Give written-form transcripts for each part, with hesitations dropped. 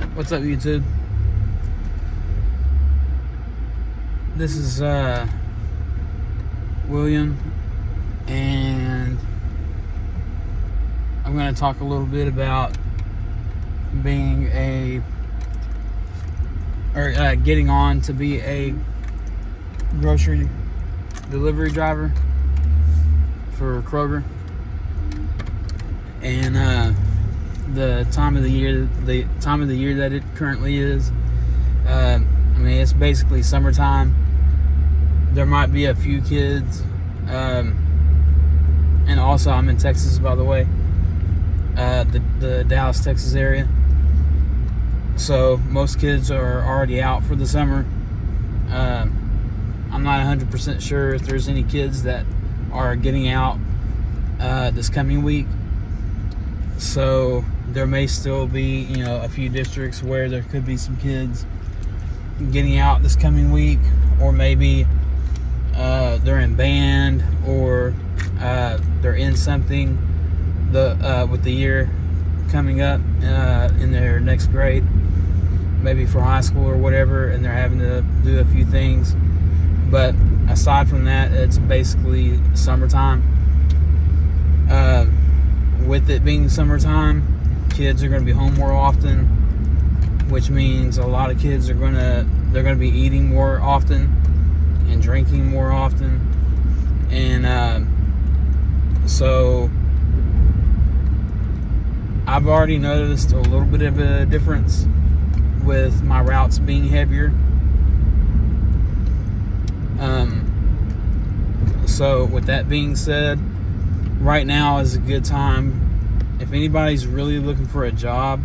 What's up, YouTube? This is William, and I'm going to talk a little bit about getting on to be a grocery delivery driver for Kroger, and the time of the year that it currently is. It's basically summertime. There might be a few kids, and also I'm in Texas, by the way, the Dallas, Texas area. So most kids are already out for the summer. I'm not 100% sure if there's any kids that are getting out this coming week. So there may still be, a few districts where there could be some kids getting out this coming week, or maybe they're in band, or they're in something with the year coming up in their next grade, maybe for high school or whatever, and they're having to do a few things. But aside from that, it's basically summertime. With it being summertime, kids are going to be home more often, which means a lot of kids they're going to be eating more often and drinking more often. And so I've already noticed a little bit of a difference with my routes being heavier. So with that being said, right now is a good time. If anybody's really looking for a job,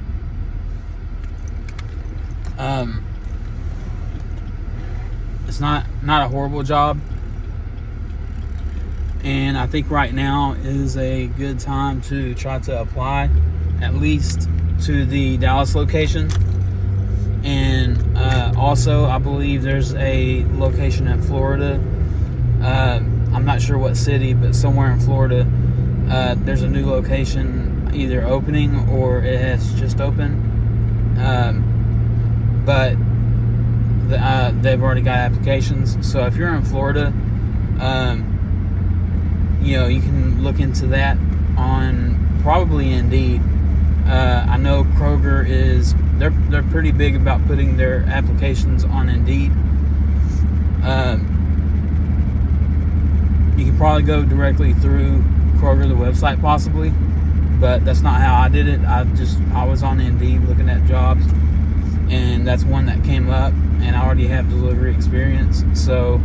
it's not a horrible job, and I think right now is a good time to try to apply, at least to the Dallas location. And also, I believe there's a location in Florida. I'm not sure what city, but somewhere in Florida, there's a new location either opening or it has just opened. But they've already got applications. So if you're in Florida, you can look into that on probably Indeed. I know Kroger they're pretty big about putting their applications on Indeed. You can probably go directly through Kroger, the website, possibly, but that's not how I did it. I was on Indeed looking at jobs, and that's one that came up, and I already have delivery experience, so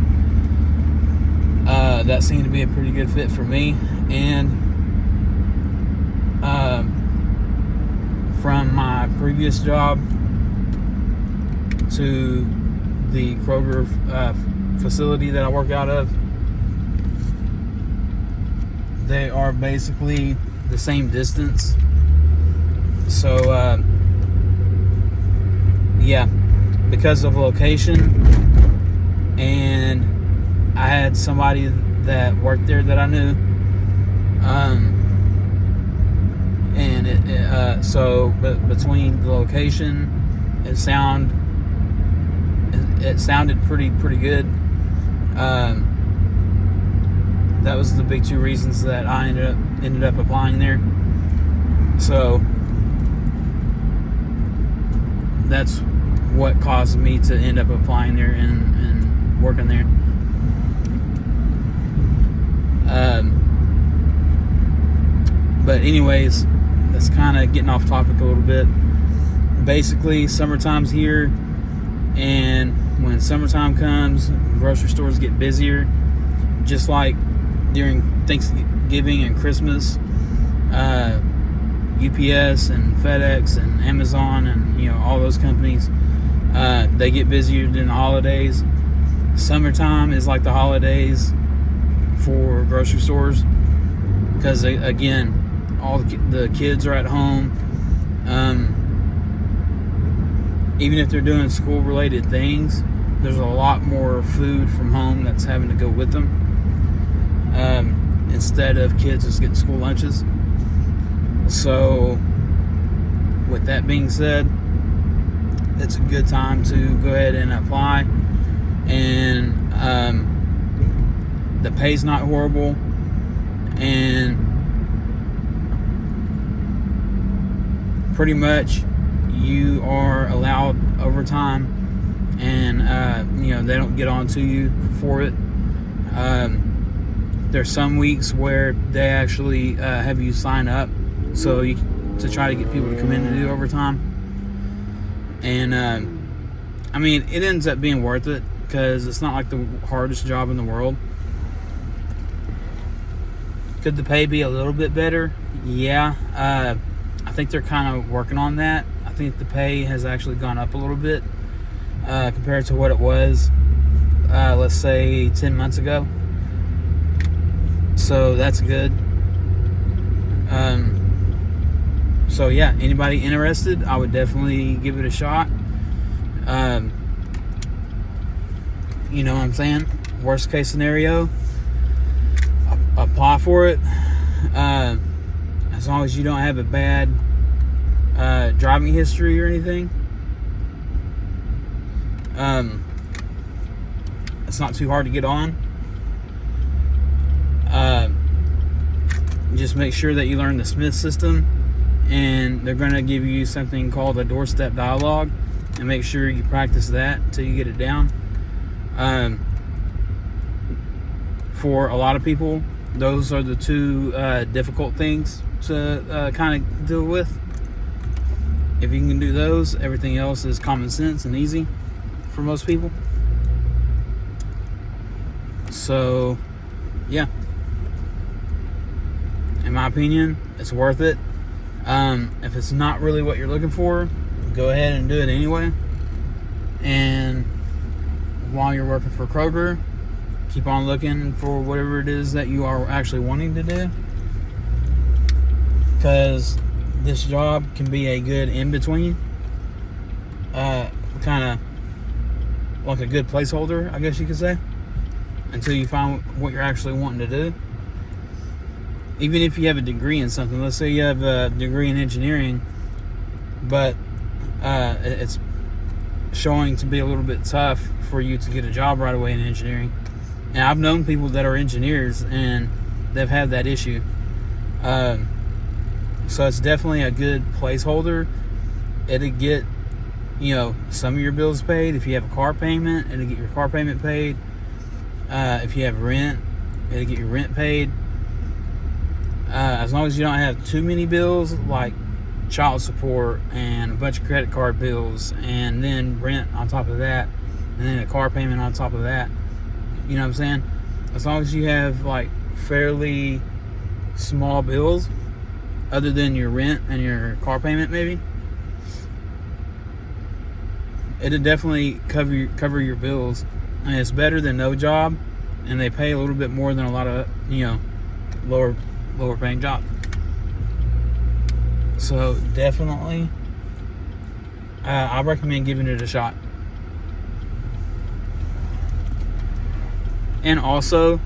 that seemed to be a pretty good fit for me. And from my previous job to the Kroger facility that I work out of, they are basically the same distance. So because of location, and I had somebody that worked there that I knew, but between the location, it sounded pretty good. That was the big two reasons that I ended up applying there. So that's what caused me to end up applying there and working there. But anyways, that's kind of getting off topic a little bit. Basically, summertime's here, and when summertime comes, grocery stores get busier, just like during Thanksgiving and Christmas. UPS and FedEx and Amazon and all those companies, they get busier than the holidays. Summertime is like the holidays for grocery stores, because again, all the kids are at home. Even if they're doing school related things, there's a lot more food from home that's having to go with them, instead of kids just getting school lunches. So with that being said, it's a good time to go ahead and apply. And the pay's not horrible, and pretty much you are allowed overtime, and they don't get on to you for it. There's some weeks where they actually have you sign up to try to get people to come in to do overtime, and it ends up being worth it because it's not like the hardest job in the world. Could the pay be a little bit better? Yeah. I think they're kind of working on that. I think the pay has actually gone up a little bit compared to what it was, let's say, 10 months ago. So that's good. So yeah, anybody interested, I would definitely give it a shot. You know what I'm saying? Worst case scenario, apply for it. As long as you don't have a bad driving history or anything. It's not too hard to get on. Just make sure that you learn the Smith system, and they're going to give you something called a doorstep dialogue, and make sure you practice that until you get it down. For a lot of people, those are the two difficult things to kind of deal with. If you can do those, everything else is common sense and easy for most people. So, yeah. In my opinion, it's worth it. If it's not really what you're looking for, go ahead and do it anyway. And while you're working for Kroger, keep on looking for whatever it is that you are actually wanting to do. Because this job can be a good in-between. Kind of like a good placeholder, I guess you could say. Until you find what you're actually wanting to do. Even if you have a degree in something. Let's say you have a degree in engineering, but it's showing to be a little bit tough for you to get a job right away in engineering. And I've known people that are engineers and they've had that issue. So it's definitely a good placeholder. It'll get, some of your bills paid. If you have a car payment, it'll get your car payment paid. If you have rent, it'll get your rent paid. As long as you don't have too many bills, like child support and a bunch of credit card bills, and then rent on top of that, and then a car payment on top of that. You know what I'm saying? As long as you have like fairly small bills, other than your rent and your car payment, maybe, it'll definitely cover your bills. And it's better than no job, and they pay a little bit more than a lot of lower paying jobs. So definitely, I recommend giving it a shot. And also,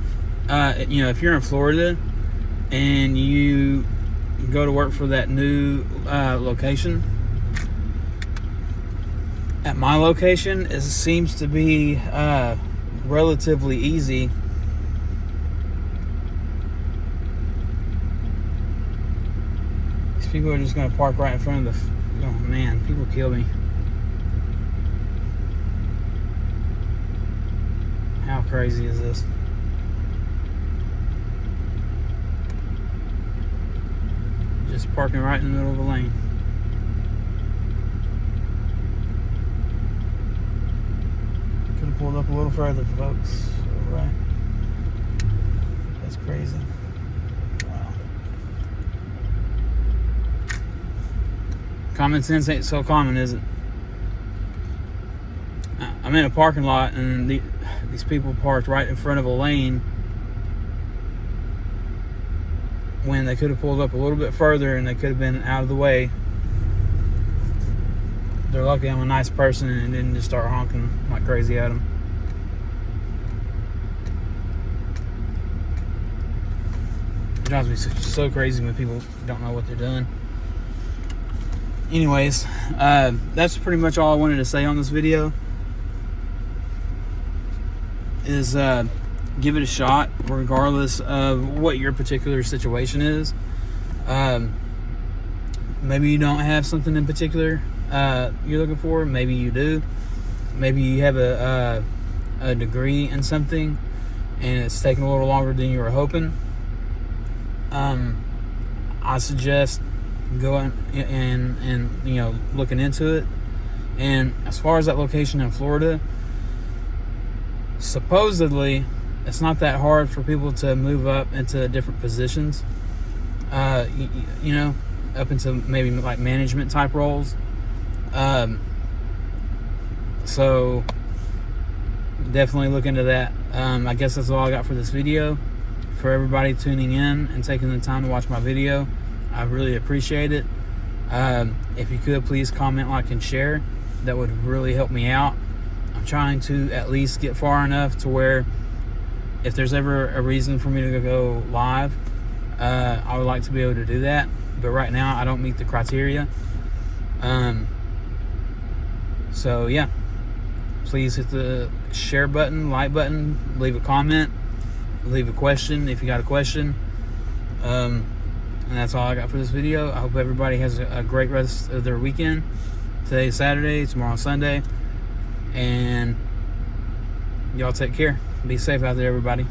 if you're in Florida and you go to work for that new location, at my location, it seems to be relatively easy. These people are just going to park right in front of the... Oh man, people kill me. How crazy is this? Just parking right in the middle of the lane. Could have pulled up a little further, folks. All right. That's crazy. Wow. Common sense ain't so common, is it? I'm in a parking lot, and these people parked right in front of a lane when they could have pulled up a little bit further and they could have been out of the way. They're lucky I'm a nice person and didn't just start honking like crazy at them. It drives me so crazy when people don't know what they're doing. anyways, that's pretty much all I wanted to say on this video. Is give it a shot, regardless of what your particular situation is. Maybe you don't have something in particular you're looking for. Maybe you do. Maybe you have a degree in something and it's taking a little longer than you were hoping. I suggest going and looking into it. And as far as that location in Florida, supposedly it's not that hard for people to move up into different positions, up into maybe like management type roles. So definitely look into that. I guess that's all I got for this video. For everybody tuning in and taking the time to watch my video, I really appreciate it. If you could, please comment, like, and share. That would really help me out. I'm trying to at least get far enough to where if there's ever a reason for me to go live, I would like to be able to do that. But right now, I don't meet the criteria. So yeah, please hit the share button, like button, leave a comment, leave a question if you got a question. And that's all I got for this video. I hope everybody has a great rest of their weekend. Today's Saturday, tomorrow's Sunday. And y'all take care. Be safe out there, everybody.